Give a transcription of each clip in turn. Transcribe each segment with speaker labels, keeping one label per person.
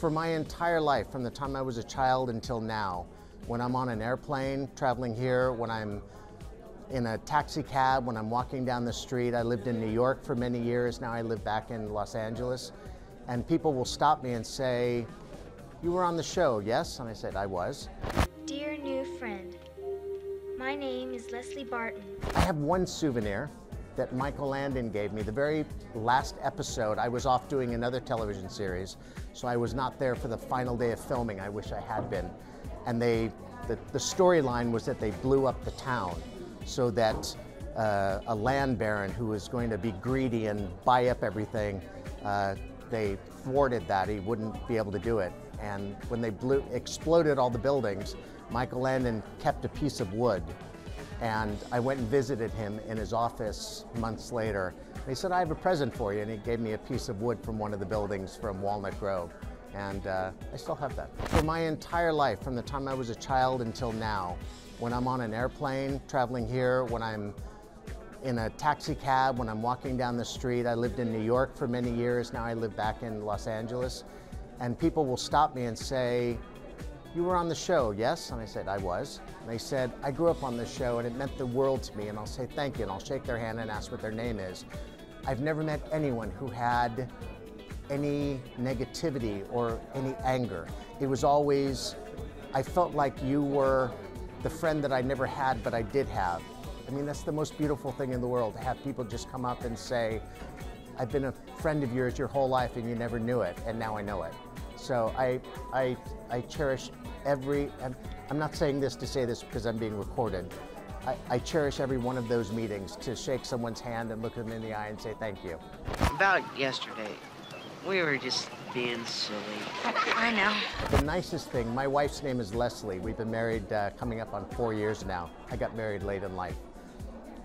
Speaker 1: For my entire life, from the time I was a child until now, when I'm on an airplane traveling here, when I'm in a taxi cab, when I'm walking down the street. I lived in New York for many years. Now I live back in Los Angeles. And people will stop me and say, "You were on the show, yes?" And I said, "I was."
Speaker 2: Dear new friend, my name is Leslie Barton.
Speaker 1: I have one souvenir that Michael Landon gave me. The very last episode, I was off doing another television series, so I was not there for the final day of filming. I wish I had been. And the storyline was that they blew up the town so that a land baron who was going to be greedy and buy up everything, they thwarted that. He wouldn't be able to do it. And when they exploded all the buildings, Michael Landon kept a piece of wood. And I went and visited him in his office months later. And he said, "I have a present for you." And he gave me a piece of wood from one of the buildings from Walnut Grove. And I still have that. For my entire life, from the time I was a child until now, when I'm on an airplane traveling here, when I'm in a taxi cab, when I'm walking down the street. I lived in New York for many years. Now I live back in Los Angeles. And people will stop me and say, "You were on the show, yes?" And I said, "I was." And they said, "I grew up on this show and it meant the world to me." And I'll say thank you, and I'll shake their hand and ask what their name is. I've never met anyone who had any negativity or any anger. It was always, I felt like you were the friend that I never had, but I did have. I mean, that's the most beautiful thing in the world, to have people just come up and say, "I've been a friend of yours your whole life and you never knew it, and now I know it." So I cherish every, and I'm not saying this to say this because I'm being recorded. I cherish every one of those meetings, to shake someone's hand and look them in the eye and say thank you.
Speaker 3: About yesterday, we were just being silly.
Speaker 2: I know.
Speaker 1: The nicest thing, my wife's name is Leslie. We've been married coming up on 4 years now. I got married late in life.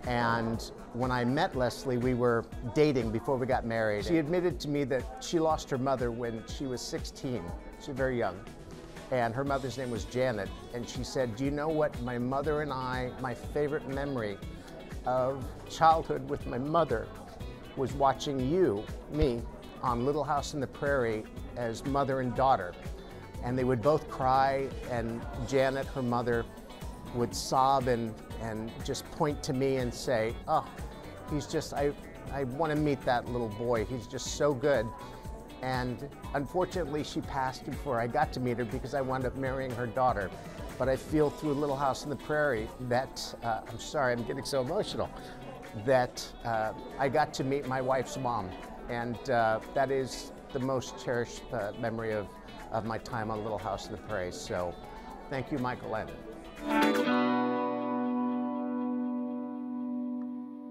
Speaker 1: And when I met Leslie, we were dating before we got married. She admitted to me that she lost her mother when she was 16. She was very young. And her mother's name was Janet. And she said, "Do you know what my mother and I, my favorite memory of childhood with my mother was watching you, me, on Little House on the Prairie as mother and daughter." And they would both cry, and Janet, her mother, would sob and just point to me and say, "Oh, he's just, I want to meet that little boy. He's just so good." And unfortunately, she passed before I got to meet her because I wound up marrying her daughter. But I feel through Little House on the Prairie that, I'm sorry, I'm getting so emotional, that I got to meet my wife's mom. And that is the most cherished memory of my time on Little House on the Prairie. So thank you, Michael Landon.